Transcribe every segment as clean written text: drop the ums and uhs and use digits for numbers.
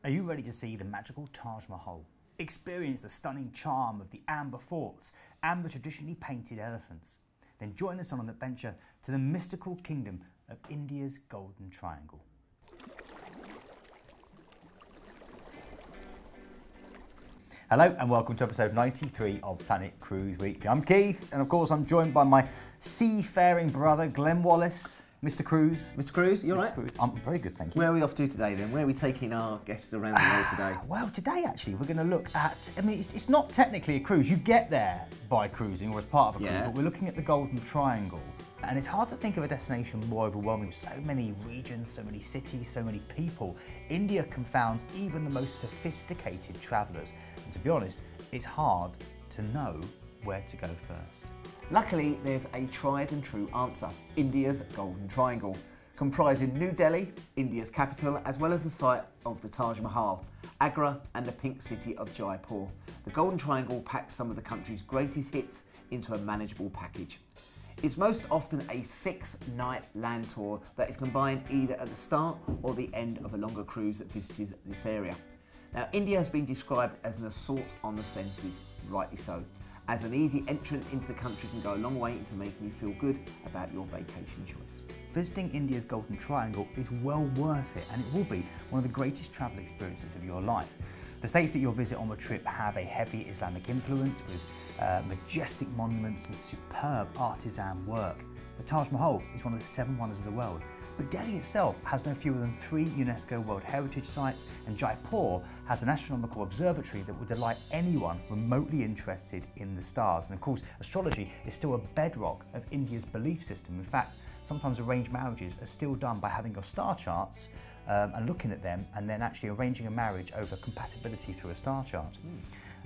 Are you ready to see the magical Taj Mahal? Experience the stunning charm of the amber forts and the traditionally painted elephants? Then join us on an adventure to the mystical kingdom of India's Golden Triangle. Hello and welcome to episode 93 of Planet Cruise Weekly. I'm Keith, and of course I'm joined by my seafaring brother Glenn Wallace. Mr. Cruise. Mr. Cruise, you all right? Cruise. I'm very good, thank you. Where are we off to today then? Where are we taking our guests around the world today? Well, today actually we're going to look at, it's not technically a cruise. You get there by cruising or as part of a cruise, but we're looking at the Golden Triangle. And it's hard to think of a destination more overwhelming with so many regions, so many cities, so many people. India confounds even the most sophisticated travellers. And to be honest, it's hard to know where to go first. Luckily, there's a tried and true answer: India's Golden Triangle, comprising New Delhi, India's capital, as well as the site of the Taj Mahal, Agra and the pink city of Jaipur. The Golden Triangle packs some of the country's greatest hits into a manageable package. It's most often a 6-night land tour that is combined either at the start or the end of a longer cruise that visits this area. Now, India has been described as an assault on the senses, rightly so, as an easy entrant into the country can go a long way into making you feel good about your vacation choice. Visiting India's Golden Triangle is well worth it, and it will be one of the greatest travel experiences of your life. The states that you'll visit on the trip have a heavy Islamic influence with majestic monuments and superb artisan work. The Taj Mahal is one of the 7 wonders of the world, but Delhi itself has no fewer than 3 UNESCO World Heritage Sites, and Jaipur has an astronomical observatory that will delight anyone remotely interested in the stars. And of course, astrology is still a bedrock of India's belief system. In fact, sometimes arranged marriages are still done by having your star charts and looking at them and then actually arranging a marriage over compatibility through a star chart.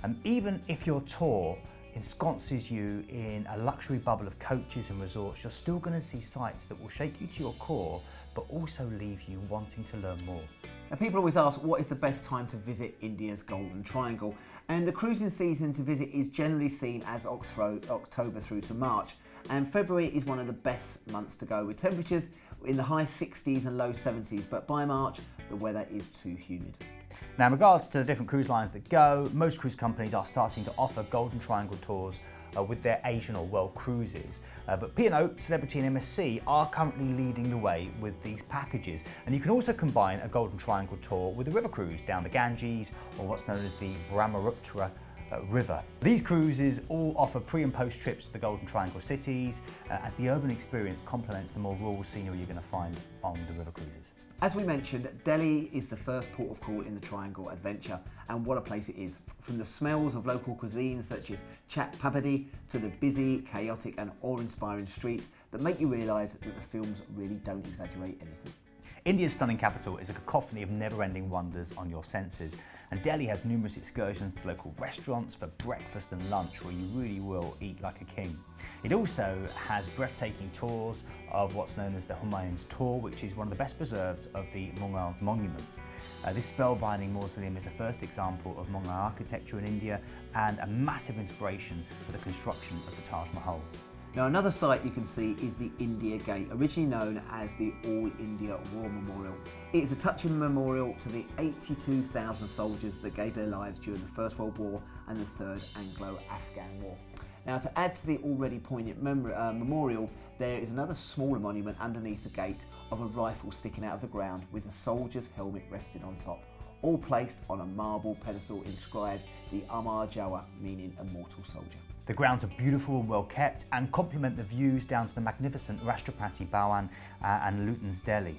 And even if your tour ensconces you in a luxury bubble of coaches and resorts, you're still going to see sights that will shake you to your core, but also leave you wanting to learn more. Now, people always ask, what is the best time to visit India's Golden Triangle? And the cruising season to visit is generally seen as October through to March. And February is one of the best months to go, with temperatures in the high 60s and low 70s, but by March, the weather is too humid. Now, in regards to the different cruise lines that go, most cruise companies are starting to offer Golden Triangle tours with their Asian or world cruises. But P&O, Celebrity and MSC are currently leading the way with these packages. And you can also combine a Golden Triangle tour with a river cruise down the Ganges or what's known as the Brahmaputra River. These cruises all offer pre and post trips to the Golden Triangle cities as the urban experience complements the more rural scenery you're going to find on the river cruises. As we mentioned, Delhi is the first port of call in the Triangle adventure, and what a place it is. From the smells of local cuisine such as chat papadi to the busy, chaotic and awe-inspiring streets that make you realise that the films really don't exaggerate anything. India's stunning capital is a cacophony of never-ending wonders on your senses, and Delhi has numerous excursions to local restaurants for breakfast and lunch where you really will eat like a king. It also has breathtaking tours of what's known as the Humayun's Tour, which is one of the best preserves of the Mughal monuments. This spellbinding mausoleum is the first example of Mughal architecture in India and a massive inspiration for the construction of the Taj Mahal. Now, another site you can see is the India Gate, originally known as the All India War Memorial. It is a touching memorial to the 82,000 soldiers that gave their lives during the First World War and the Third Anglo-Afghan War. Now, to add to the already poignant memorial, there is another smaller monument underneath the gate of a rifle sticking out of the ground with a soldier's helmet resting on top, all placed on a marble pedestal inscribed the Amar Jawa, meaning immortal soldier. The grounds are beautiful and well kept and complement the views down to the magnificent Rashtrapati Bhawan and Luton's Delhi.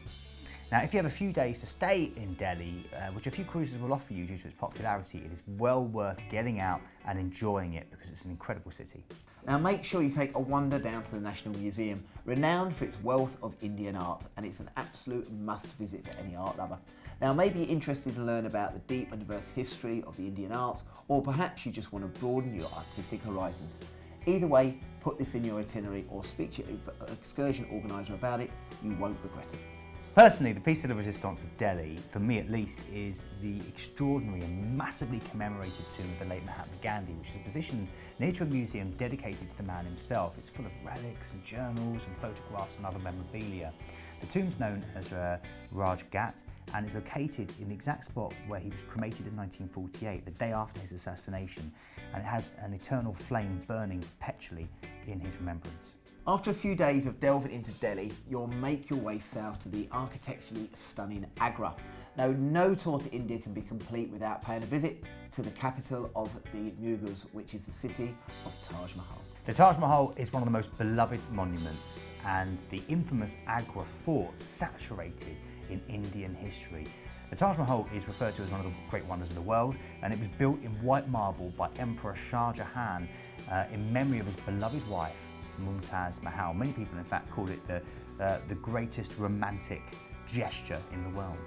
Now, if you have a few days to stay in Delhi, which a few cruises will offer you due to its popularity, it is well worth getting out and enjoying it because it's an incredible city. Now, make sure you take a wander down to the National Museum, renowned for its wealth of Indian art, and it's an absolute must visit for any art lover. Now, maybe you're interested to learn about the deep and diverse history of the Indian arts, or perhaps you just want to broaden your artistic horizons. Either way, put this in your itinerary or speak to your excursion organiser about it, you won't regret it. Personally, the piece de la resistance of Delhi, for me at least, is the extraordinary and massively commemorated tomb of the late Mahatma Gandhi, which is positioned near to a museum dedicated to the man himself. It's full of relics and journals and photographs and other memorabilia. The tomb's known as Raj Ghat, and is located in the exact spot where he was cremated in 1948, the day after his assassination, and it has an eternal flame burning perpetually in his remembrance. After a few days of delving into Delhi, you'll make your way south to the architecturally stunning Agra. Now, no tour to India can be complete without paying a visit to the capital of the Mughals, which is the city of Taj Mahal. The Taj Mahal is one of the most beloved monuments, and the infamous Agra fort saturated in Indian history. The Taj Mahal is referred to as one of the great wonders of the world, and it was built in white marble by Emperor Shah Jahan in memory of his beloved wife, Mumtaz Mahal. Many people in fact call it the greatest romantic gesture in the world.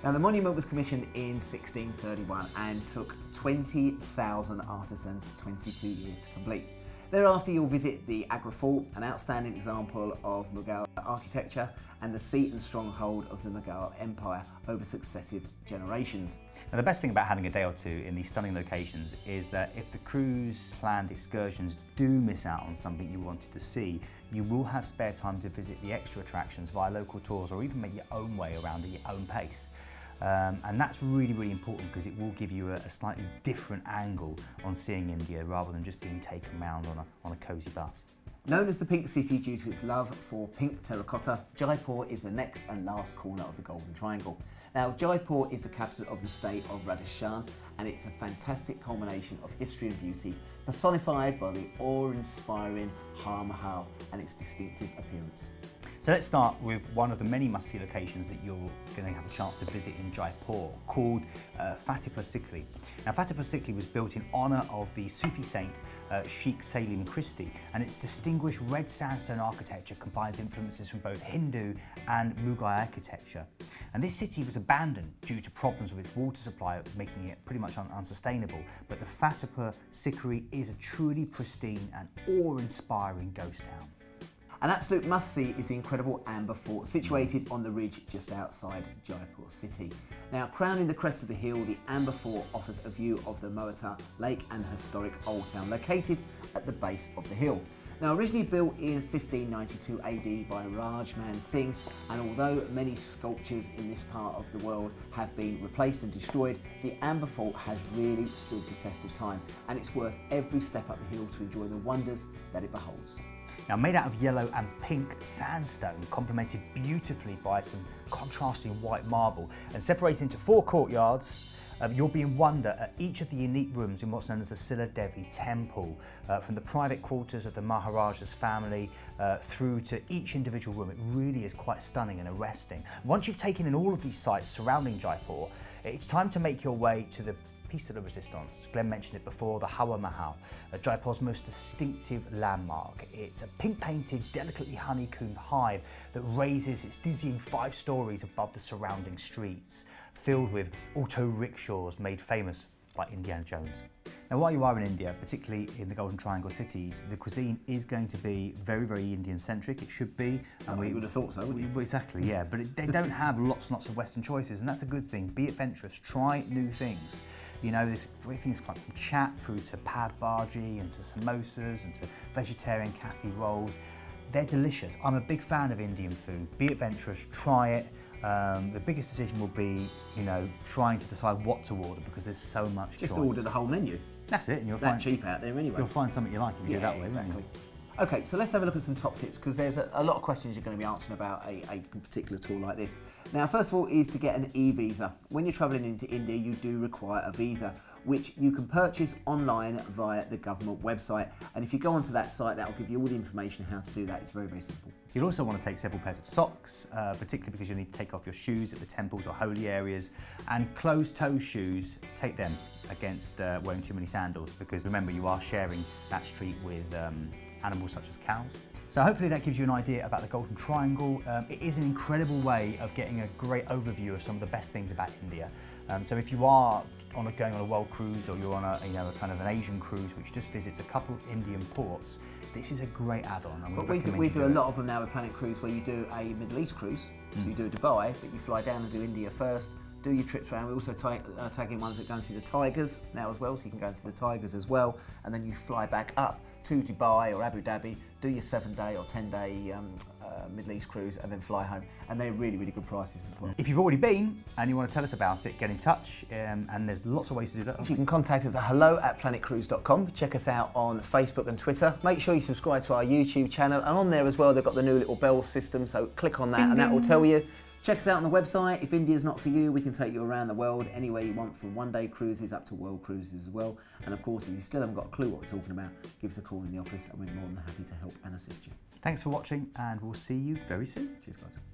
Now, the monument was commissioned in 1631 and took 20,000 artisans 22 years to complete. Thereafter, you'll visit the Agra Fort, an outstanding example of Mughal architecture and the seat and stronghold of the Mughal Empire over successive generations. Now, the best thing about having a day or two in these stunning locations is that if the cruise planned excursions do miss out on something you wanted to see, you will have spare time to visit the extra attractions via local tours or even make your own way around at your own pace. And that's really, really important because it will give you a slightly different angle on seeing India rather than just being taken around on a cosy bus. Known as the Pink City due to its love for pink terracotta, Jaipur is the next and last corner of the Golden Triangle. Now, Jaipur is the capital of the state of Rajasthan, and it's a fantastic culmination of history and beauty, personified by the awe-inspiring Taj Mahal and its distinctive appearance. So let's start with one of the many must-see locations that you're going to have a chance to visit in Jaipur, called Fatehpur Sikri. Now, Fatehpur Sikri was built in honour of the Sufi saint Sheikh Salim Christie, and its distinguished red sandstone architecture combines influences from both Hindu and Mughal architecture. And this city was abandoned due to problems with its water supply, making it pretty much unsustainable. But the Fatehpur Sikri is a truly pristine and awe-inspiring ghost town. An absolute must-see is the incredible Amber Fort, situated on the ridge just outside Jaipur city. Now, crowning the crest of the hill, the Amber Fort offers a view of the Mohata Lake and historic Old Town, located at the base of the hill. Now, originally built in 1592 AD by Rajman Singh, and although many sculptures in this part of the world have been replaced and destroyed, the Amber Fort has really stood the test of time, and it's worth every step up the hill to enjoy the wonders that it beholds. Now, made out of yellow and pink sandstone, complemented beautifully by some contrasting white marble, and separated into 4 courtyards, you'll be in wonder at each of the unique rooms in what's known as the Sila Devi Temple, from the private quarters of the Maharaja's family through to each individual room. It really is quite stunning and arresting. Once you've taken in all of these sites surrounding Jaipur, it's time to make your way to the piece de la resistance. Glenn mentioned it before, the Hawa Mahal, Jaipur's most distinctive landmark. It's a pink-painted, delicately honeycombed hive that raises its dizzying 5 stories above the surrounding streets, filled with auto rickshaws made famous by Indiana Jones. Now, while you are in India, particularly in the Golden Triangle cities, the cuisine is going to be very, very Indian-centric. It should be. And we would have thought so, wouldn't you? Exactly, yeah. But they don't have lots and lots of Western choices, and that's a good thing. Be adventurous. Try new things. You know, there's everything's like from chat through to pad bhaji and to samosas and to vegetarian kathi rolls. They're delicious. I'm a big fan of Indian food. Be adventurous, try it. The biggest decision will be, you know, trying to decide what to order because there's so much choice. Just order the whole menu. That's it. And it's that cheap out there anyway. You'll find something you like if you do it that way, exactly. won't you? Okay, so let's have a look at some top tips because there's a lot of questions you're going to be answering about a particular tour like this. Now, first of all is to get an e-visa. When you're travelling into India, you do require a visa, which you can purchase online via the government website. And if you go onto that site, that will give you all the information how to do that. It's very, very simple. You'll also want to take several pairs of socks, particularly because you'll need to take off your shoes at the temples or holy areas. And closed-toe shoes, take them against wearing too many sandals, because remember, you are sharing that street with animals such as cows. So hopefully that gives you an idea about the Golden Triangle. It is an incredible way of getting a great overview of some of the best things about India. So if you are going on a world cruise, or you're on a kind of an Asian cruise which just visits a couple of Indian ports, this is a great add-on. But we do a lot of them now with Planet Cruise, where you do a Middle East cruise, so you do Dubai, but you fly down and do India first, do your trips around. We also tag in ones that go and see the tigers now as well, so you can go and see the tigers as well, and then you fly back up to Dubai or Abu Dhabi, do your 7-day or 10-day Middle East cruise and then fly home. And they're really, really good prices as well. If you've already been and you want to tell us about it, get in touch, and there's lots of ways to do that. You can contact us at hello@planetcruise.com. Check us out on Facebook and Twitter. Make sure you subscribe to our YouTube channel, and on there as well they've got the new little bell system, so click on that and that will tell you. Check us out on the website. If India's not for you, we can take you around the world anywhere you want, from one-day cruises up to world cruises as well. And of course, if you still haven't got a clue what we're talking about, give us a call in the office and we're more than happy to help and assist you. Thanks for watching, and we'll see you very soon. Cheers, guys.